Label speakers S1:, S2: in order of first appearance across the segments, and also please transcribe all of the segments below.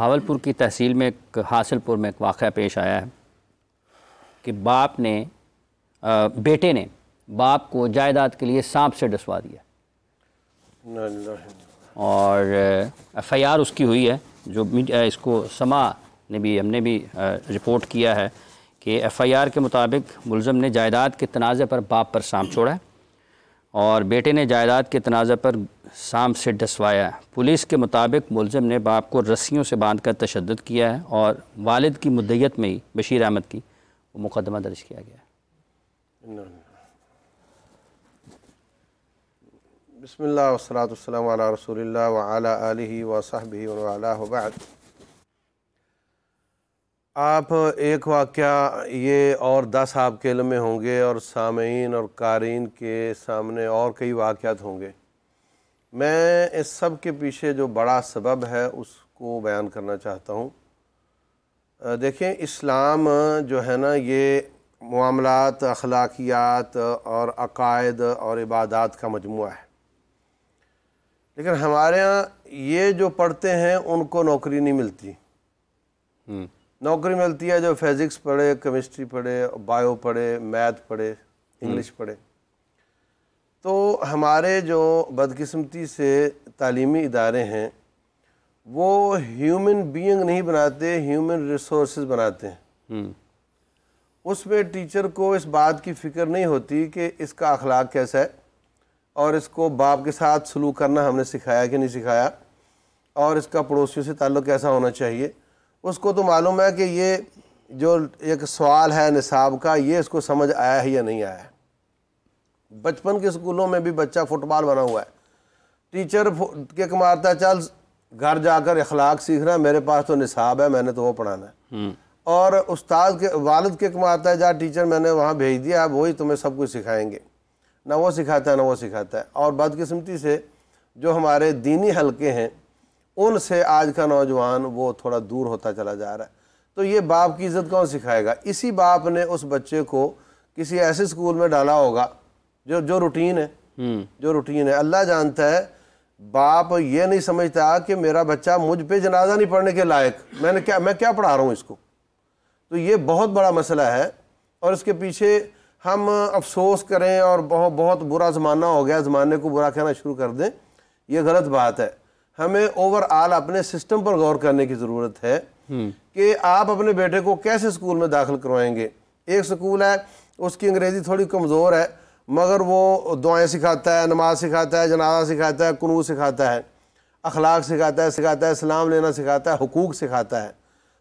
S1: بھاولپور کی تحصیل میں ایک حاصل پور میں ایک واقعہ پیش آیا ہے کہ بیٹے نے باپ کو جائیداد کے لیے سانپ سے ڈسوا دیا اور ایف آئی آر اس کی ہوئی ہے. جو اس کو سما نے بھی ہم نے بھی رپورٹ کیا ہے کہ ایف آئی آر کے مطابق ملزم نے جائیداد کے تنازع پر باپ پر سانپ چھوڑا ہے اور بیٹے نے جائیداد کے تنازع پر سانپ سے ڈسوایا ہے. پولیس کے مطابق ملزم نے باپ کو رسیوں سے باندھ کر تشدد کیا ہے اور والد کی مدیت میں ہی بشیر احمد کی وہ مقدمہ درج کیا گیا ہے.
S2: بسم اللہ والصلاة والسلام علی رسول اللہ وعلی آلہ وصحبہ وعلہ وبعد. آپ ایک واقعہ یہ اور 10 آپ کے علم میں ہوں گے اور سامعین اور قارئین کے سامنے اور کئی واقعات ہوں گے. میں اس سب کے پیچھے جو بڑا سبب ہے اس کو بیان کرنا چاہتا ہوں. دیکھیں اسلام جو ہے نا یہ معاملات، اخلاقیات اور عقائد اور عبادات کا مجموعہ ہے. لیکن ہمارے ہاں یہ جو پڑھتے ہیں ان کو نوکری نہیں ملتی. نوکری ملتی ہے جو فزکس پڑھے، کیمسٹری پڑھے، بایو پڑھے، میتھ پڑھے، انگلش پڑھے. تو ہمارے جو بدقسمتی سے تعلیمی ادارے ہیں وہ ہیومن بینگ نہیں بناتے، ہیومن ریسورسز بناتے ہیں. اس میں ٹیچر کو اس بات کی فکر نہیں ہوتی کہ اس کا اخلاق کیسا ہے اور اس کو باپ کے ساتھ سلوک کرنا ہم نے سکھایا کہ نہیں سکھایا اور اس کا پڑوسیوں سے تعلق کیسا ہونا چاہیے. اس کو تو معلوم ہے کہ یہ جو ایک سوال ہے نصاب کا یہ اس کو سمجھ آیا ہے یا نہیں آیا ہے. بچپن کے اسکولوں میں بھی بچہ فٹ بال بنا ہوا ہے. ٹیچر کک مارتا ہے چل گھر جا کر اخلاق سیکھنا ہے، میرے پاس تو نصاب ہے میں نے تو وہ پڑھانا ہے. اور استاد کے والد کک مارتا ہے جا ٹیچر میں نے وہاں بھیج دیا اب وہی تمہیں سب کچھ سکھائیں گے. نہ وہ سکھاتا ہے نہ وہ سکھاتا ہے. اور بدقسمتی سے جو ہمارے دینی حلقے ہیں ان سے آج کا نوجوان وہ تھوڑا دور ہوتا چلا جا رہا ہے. تو یہ باپ کی عزت کون سکھائے گا؟ اسی باپ نے اس بچے کو کسی ایسے اسکول میں ڈالا ہوگا جو روٹین ہے، جو روٹین ہے. اللہ جانتا ہے باپ یہ نہیں سمجھتا کہ میرا بچہ مجھ پہ جنازہ نہیں پڑھنے کے لائق، میں کیا پڑھا رہا ہوں اس کو. تو یہ بہت بڑا مسئلہ ہے اور اس کے پیچھے ہم افسوس کریں اور بہت برا زمانہ ہو گیا، زمانے کو برا کہنا شروع کر دیں، یہ غلط بات ہے. ہمیں اوور آل اپنے سسٹم پر غور کرنے کی ضرورت ہے کہ آپ اپنے بیٹے کو کیسے اسکول میں داخل کروائیں گے. ایک اسکول ہے اس کی انگریزی تھوڑی کمزور ہے مگر وہ دعائیں سکھاتا ہے، نماز سکھاتا ہے، جنازہ سکھاتا ہے، قنوت سکھاتا ہے، اخلاق سکھاتا ہے، سلام لینا سکھاتا ہے، حقوق سکھاتا ہے،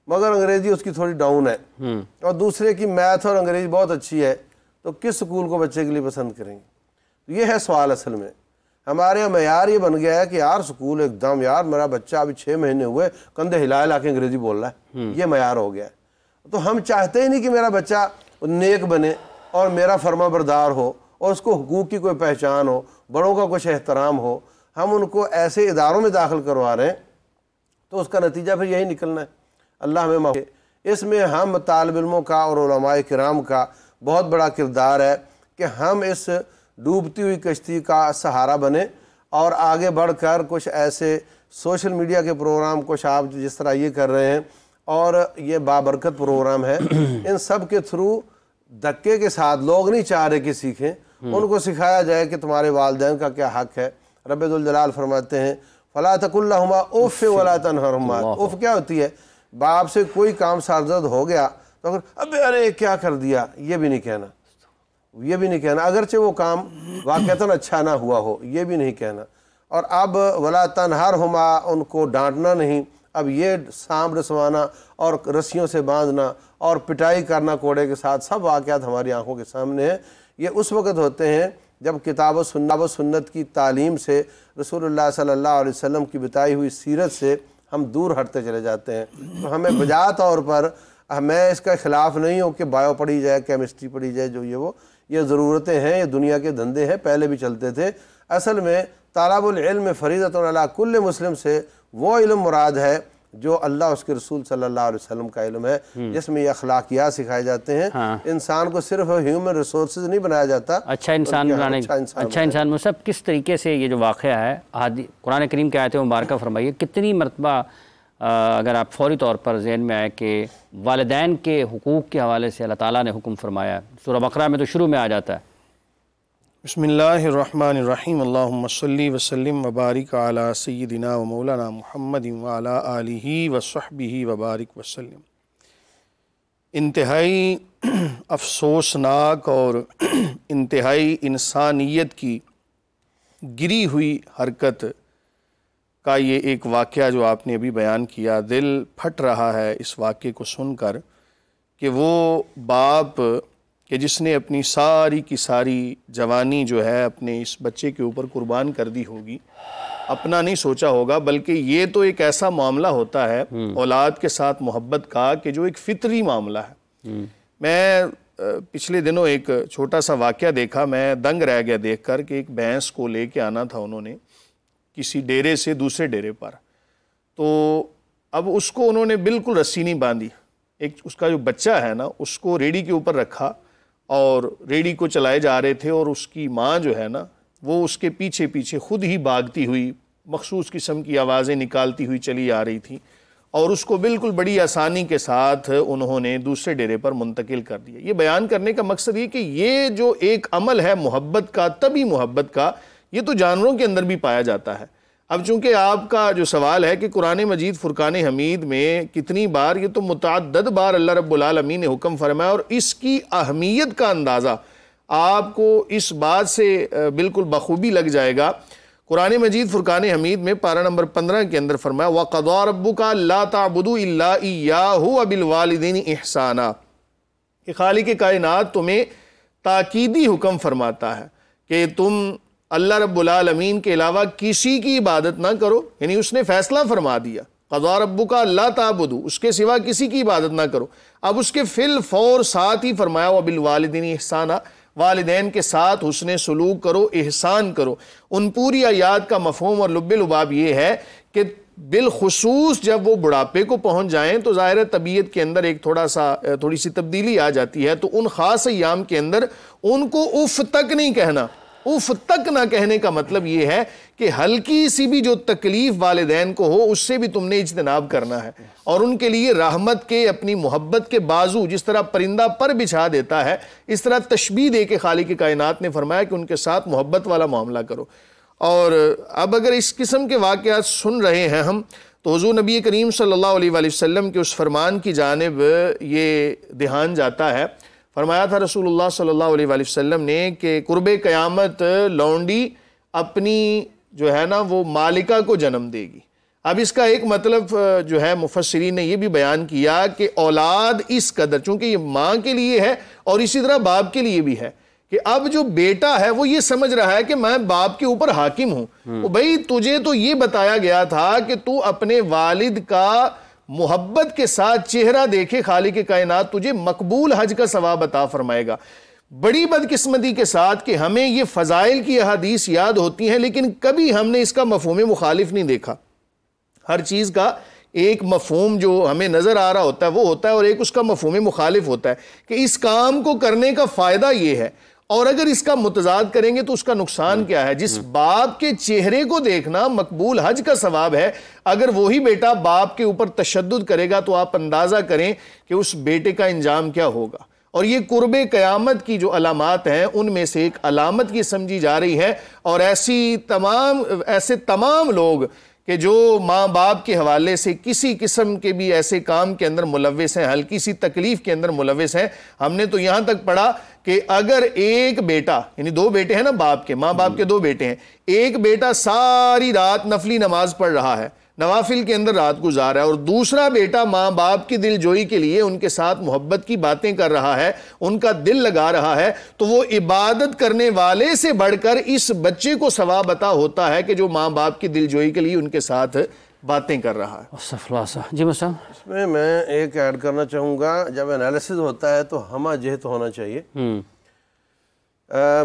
S2: مگر انگریزی اس کی تھوڑی ڈاؤن ہے. اور دوسرے کی میتھ اور انگریزی بہت اچھی ہے. تو کس اسکول کو بچے کے لیے پسند کریں گے؟ یہ ہے سوال. اصل میں ہمارے یہاں معیار یہ بن گیا ہے کہ یار اسکول ایک دم یار میرا بچہ ابھی 6 مہینے ہوئے کندھے ہلا ہلا کے انگریزی بول رہا ہے، یہ معیار ہو گیا ہے. تو ہم چاہتے ہی نہیں کہ میرا بچہ نیک بنے اور میرا فرما بردار ہو اور اس کو حقوق کی کوئی پہچان ہو، بڑوں کا کچھ احترام ہو. ہم ان کو ایسے اداروں میں داخل کروا رہے ہیں تو اس کا نتیجہ پھر یہی نکلنا ہے. اللہ ہمیں معاف. اس میں ہم طالب علموں کا اور علماء کرام کا بہت بڑا کردار ہے کہ ہم اس ڈوبتی ہوئی کشتی کا سہارا بنیں اور آگے بڑھ کر کچھ ایسے سوشل میڈیا کے پروگرام کچھ آپ جس طرح یہ کر رہے ہیں اور یہ بابرکت پروگرام ہے، ان سب کے تھرو دھکے کے ساتھ لوگ نہیں چاہ رہے کہ سیکھیں، ان کو سکھایا جائے کہ تمہارے والدین کا کیا حق ہے. رب ذوالجلال فرماتے ہیں فَلَا تَقُلْ لَهُمَا اُفٍّ وَلَا تَنْهَرْهُمَا. اف کیا ہوتی ہے؟ باپ سے کوئی کام سرزد ہو گیا تو ابے ارے کیا کر دیا یہ بھی نہیں کہنا، یہ بھی نہیں کہنا اگرچہ وہ کام واقعتاً اچھا نہ ہوا ہو، یہ بھی نہیں کہنا. اور اب وَلَا تَنْهَرْهُمَا ان کو ڈانٹنا نہیں. اب یہ سانپ ڈسوانا اور رسیوں سے باندھنا اور پٹائی کرنا کوڑے کے ساتھ سب واقعات ہماری آنکھوں کے سامنے ہیں. یہ اس وقت ہوتے ہیں جب کتاب و سنت کی تعلیم سے، رسول اللہ صلی اللہ علیہ وسلم کی بتائی ہوئی سیرت سے ہم دور ہٹتے چلے جاتے ہیں. تو ہمیں بجا طور پر، میں اس کا خلاف نہیں ہوں کہ بایو پڑھی جائے، کیمسٹری پڑھی جائے، جو یہ ضرورتیں ہیں، یہ دنیا کے دھندے ہیں، پہلے بھی چلتے تھے. اصل میں طالب العلم فریضۃ علی کل مسلم سے وہ علم مراد ہے جو اللہ اس کے رسول صلی اللہ علیہ وسلم کا علم ہے، جس میں یہ اخلاقیات سکھائے جاتے ہیں. انسان کو صرف ہیومن ریسورسز نہیں بنایا جاتا،
S1: اچھا انسان بنانے، اچھا انسان مصعب کس طریقے سے یہ جو واقعہ ہے قرآن کریم کی آیت مبارکہ فرمائیے کتنی مرتبہ اگر آپ فوری طور پر ذہن میں آئے کہ والدین کے حقوق کے حوالے سے اللہ تعالیٰ نے حکم فرمایا ہے، سورہ بقرہ میں تو شروع میں آ جاتا ہے۔
S3: بسم اللہ الرحمن الرحیم، اللہم صلی وسلم وبارک علی سیدنا و مولانا محمد وعلی آلہ وصحبہ وبارک وسلم۔ انتہائی افسوسناک اور انتہائی انسانیت کی گری ہوئی حرکت کا یہ ایک واقعہ جو آپ نے ابھی بیان کیا، دل پھٹ رہا ہے اس واقعے کو سن کر کہ وہ باپ کہ جس نے اپنی ساری کی ساری جوانی جو ہے اپنے اس بچے کے اوپر قربان کر دی ہوگی، اپنا نہیں سوچا ہوگا، بلکہ یہ تو ایک ایسا معاملہ ہوتا ہے اولاد کے ساتھ محبت کا کہ جو ایک فطری معاملہ ہے۔ میں پچھلے دنوں ایک چھوٹا سا واقعہ دیکھا، میں دنگ رہ گیا دیکھ کر کہ ایک بھینس کو لے کے آنا تھا انہوں نے کسی ڈیرے سے دوسرے ڈیرے پر، تو اب اس کو انہوں نے بالکل رسی نہیں باندھی، ایک اس کا جو بچہ ہے نا اس کو ریڑھی کے اوپر رکھا اور ریڑھی کو چلائے جا رہے تھے، اور اس کی ماں جو ہے نا وہ اس کے پیچھے پیچھے خود ہی بھاگتی ہوئی مخصوص قسم کی آوازیں نکالتی ہوئی چلی آ رہی تھی، اور اس کو بالکل بڑی آسانی کے ساتھ انہوں نے دوسرے ڈیرے پر منتقل کر دیا۔ یہ بیان کرنے کا مقصد یہ کہ یہ جو ایک عمل ہے محبت کا، طبی محبت کا، یہ تو جانوروں کے اندر بھی پایا جاتا ہے۔ اب چونکہ آپ کا جو سوال ہے کہ قرآن مجید فرقان حمید میں کتنی بار، یہ تو متعدد بار اللہ رب العالمین نے حکم فرمایا، اور اس کی اہمیت کا اندازہ آپ کو اس بات سے بالکل بخوبی لگ جائے گا۔ قرآن مجید فرقان حمید میں پارہ نمبر 15 کے اندر فرمایا وَقَضَىٰ رَبُّكَ أَلَّا تَعْبُدُوا إِلَّا إِيَّاهُ وَبِالْوَالِدَيْنِ إِحْسَانًا، کہ خالق کائنات تمہیں تاکیدی حکم فرماتا ہے کہ تم اللہ رب العالمین کے علاوہ کسی کی عبادت نہ کرو، یعنی اس نے فیصلہ فرما دیا قضا ربک اللہ تعبدوا، اس کے سوا کسی کی عبادت نہ کرو۔ اب اس کے فی الفور ساتھ ہی فرمایا وبالوالدین احسانا، والدین کے ساتھ حسن سلوک کرو، احسان کرو۔ ان پوری آیات کا مفہوم اور لب لباب یہ ہے کہ بالخصوص جب وہ بڑھاپے کو پہنچ جائیں تو ظاہر طبیعت کے اندر ایک تھوڑی سی تبدیلی آ جاتی ہے، تو ان خاص ایام کے اندر ان کو اف تک نہیں کہنا۔ اف تک نہ کہنے کا مطلب یہ ہے کہ ہلکی سی بھی جو تکلیف والدین کو ہو اس سے بھی تم نے اجتناب کرنا ہے، اور ان کے لیے رحمت کے، اپنی محبت کے بازو جس طرح پرندہ پر بچھا دیتا ہے، اس طرح تشبیہ دے کے خالق کائنات نے فرمایا کہ ان کے ساتھ محبت والا معاملہ کرو۔ اور اب اگر اس قسم کے واقعات سن رہے ہیں ہم، تو حضور نبی کریم صلی اللہ علیہ وآلہ وسلم کے اس فرمان کی جانب یہ دھیان جاتا ہے۔ فرمایا تھا رسول اللہ صلی اللہ علیہ وآلہ وسلم نے کہ قرب قیامت لونڈی اپنی جو ہے نا وہ مالکہ کو جنم دے گی۔ اب اس کا ایک مطلب جو ہے مفسرین نے یہ بھی بیان کیا کہ اولاد اس قدر، چونکہ یہ ماں کے لیے ہے اور اسی طرح باپ کے لیے بھی ہے، کہ اب جو بیٹا ہے وہ یہ سمجھ رہا ہے کہ میں باپ کے اوپر حاکم ہوں۔ بھئی تجھے تو یہ بتایا گیا تھا کہ تو اپنے والد کا محبت کے ساتھ چہرہ دیکھے، خالق کائنات تجھے مقبول حج کا ثواب عطا فرمائے گا۔ بڑی بدقسمتی کے ساتھ کہ ہمیں یہ فضائل کی احادیث یاد ہوتی ہیں لیکن کبھی ہم نے اس کا مفہوم مخالف نہیں دیکھا۔ ہر چیز کا ایک مفہوم جو ہمیں نظر آ رہا ہوتا ہے وہ ہوتا ہے، اور ایک اس کا مفہوم مخالف ہوتا ہے کہ اس کام کو کرنے کا فائدہ یہ ہے، اور اگر اس کا متضاد کریں گے تو اس کا نقصان کیا ہے۔ جس باپ کے چہرے کو دیکھنا مقبول حج کا ثواب ہے، اگر وہی بیٹا باپ کے اوپر تشدد کرے گا تو آپ اندازہ کریں کہ اس بیٹے کا انجام کیا ہوگا۔ اور یہ قرب قیامت کی جو علامات ہیں ان میں سے ایک علامت یہ سمجھی جا رہی ہے، اور ایسے تمام لوگ کہ جو ماں باپ کے حوالے سے کسی قسم کے بھی ایسے کام کے اندر ملوث ہیں، ہلکی سی تکلیف کے اندر ملوث ہیں۔ ہم نے تو یہاں تک پڑھا کہ اگر ایک بیٹا، یعنی دو بیٹے ہیں نا باپ کے، ماں باپ کے دو بیٹے ہیں، ایک بیٹا ساری رات نفلی نماز پڑھ رہا ہے، نوافل کے اندر رات گزار رہا ہے، اور دوسرا بیٹا ماں باپ کی دل جوئی کے لیے ان کے ساتھ محبت کی باتیں کر رہا ہے، ان کا دل لگا رہا ہے، تو وہ عبادت کرنے والے سے بڑھ کر اس بچے کو ثواب عطا ہوتا ہے کہ جو ماں باپ کی دل جوئی کے لیے ان کے ساتھ باتیں کر رہا ہے۔
S1: جی مسلم،
S2: اس میں ایک ایڈ کرنا چاہوں گا، جب انالیسز ہوتا ہے تو ہمہ جہت ہونا چاہیے۔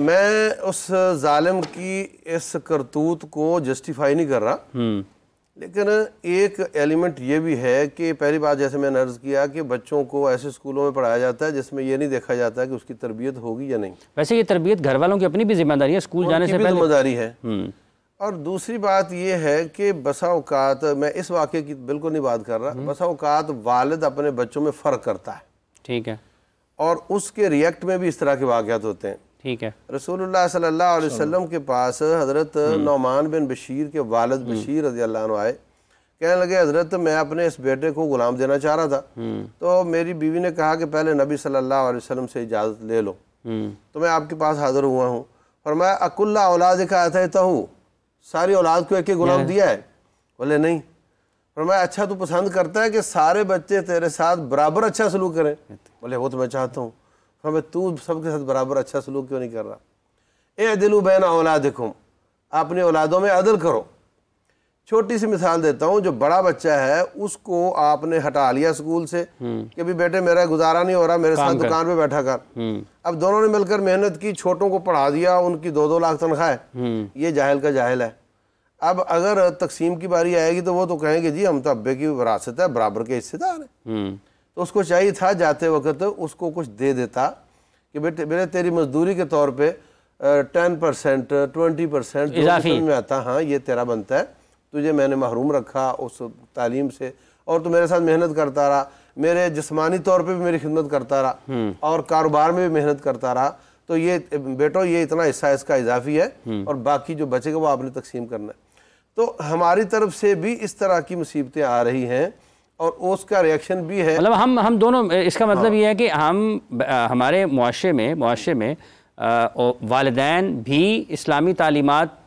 S2: میں اس ظالم کی اس کرتوت کو جسٹیفائی نہیں کر رہا، لیکن ایک ایلیمنٹ یہ بھی ہے کہ پہلی بات جیسے میں نے عرض کیا کہ بچوں کو ایسے اسکولوں میں پڑھایا جاتا ہے جس میں یہ نہیں دیکھا جاتا کہ اس کی تربیت ہوگی یا نہیں۔
S1: ویسے یہ تربیت گھر والوں کی اپنی بھی ذمہ داری ہے، اسکول جانے سے پہلے
S2: ذمہ داری ہے۔ اور دوسری بات یہ ہے کہ بسا اوقات، میں اس واقعے کی بالکل نہیں بات کر رہا، بسا اوقات والد اپنے بچوں میں فرق کرتا ہے،
S1: ٹھیک ہے،
S2: اور اس کے ریئیکٹ میں بھی اس طرح کے واقعات ہوتے ہیں۔
S1: ٹھیک ہے،
S2: رسول اللہ صلی اللہ علیہ وسلم کے پاس حضرت نعمان بن بشیر کے والد بشیر رضی اللہ عنہ آئے، کہنے لگے حضرت میں اپنے اس بیٹے کو غلام دینا چاہ رہا تھا، تو میری بیوی نے کہا کہ پہلے نبی صلی اللہ علیہ وسلم سے اجازت لے لو، تو میں آپ کے پاس حاضر ہوا ہوں۔ فرمایا اکلّ اولادک آتیتہ، ساری اولاد کو ایک ایک غلام دیا ہے؟ بولے نہیں۔ فرمایا اچھا تو پسند کرتا ہے کہ سارے بچے تیرے ساتھ برابر اچھا سلوک کریں؟ بولے وہ تو میں چاہتا ہوں۔ فرمایا تو سب کے ساتھ برابر اچھا سلوک کیوں نہیں کر رہا؟ اعدلوا بین اولادکم، اپنی اولادوں میں عدل کرو۔ چھوٹی سی مثال دیتا ہوں، جو بڑا بچہ ہے اس کو آپ نے ہٹا لیا اسکول سے کہ بھی بیٹے میرا گزارا نہیں ہو رہا، میرے ساتھ دکان پہ بیٹھا کر، اب دونوں نے مل کر محنت کی، چھوٹوں کو پڑھا دیا، ان کی 2-2 لاکھ تنخواہ ہے، یہ جاہل کا جاہل ہے۔ اب اگر تقسیم کی باری آئے گی تو وہ تو کہیں گے جی ہم تو ابے کی وراثت ہے، برابر کے حصے دار ہیں، تو اس کو چاہیے تھا جاتے وقت اس کو کچھ دے دیتا کہ بیٹے تیری مزدوری کے طور پہ 10%، 20% اضافی میں آتا، ہاں یہ تیرا بنتا ہے، تجھے میں نے محروم رکھا اس تعلیم سے، اور تو میرے ساتھ محنت کرتا رہا، میرے جسمانی طور پہ بھی میری خدمت کرتا رہا، اور کاروبار میں بھی محنت کرتا رہا، تو یہ بیٹو یہ اتنا حصہ اس کا اضافی ہے، اور باقی جو بچے گا وہ آپ نے تقسیم کرنا ہے۔ تو ہماری طرف سے بھی اس طرح کی مصیبتیں آ رہی ہیں، اور اس کا ریاکشن بھی ہے،
S1: مطلب ہم دونوں، اس کا مطلب یہ ہے کہ ہمارے معاشرے میں والدین بھی اسلامی تعلیمات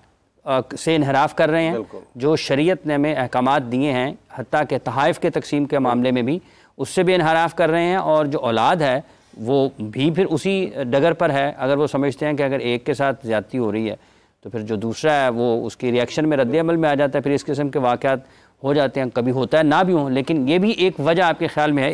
S1: سے انحراف کر رہے ہیں، جو شریعت نے ہمیں احکامات دیے ہیں، حتیٰ کہ تحائف کے تقسیم کے معاملے میں بھی اس سے بھی انحراف کر رہے ہیں، اور جو اولاد ہے وہ بھی پھر اسی ڈگر پر ہے۔ اگر وہ سمجھتے ہیں کہ اگر ایک کے ساتھ زیادتی ہو رہی ہے تو پھر جو دوسرا ہے وہ اس کی ریاکشن میں رد عمل میں آ جاتا ہے، پھر اس قسم کے واقعات ہو جاتے ہیں، کبھی ہوتا ہے نہ بھی ہوں، لیکن یہ بھی ایک وجہ آپ کے خیال میں ہے۔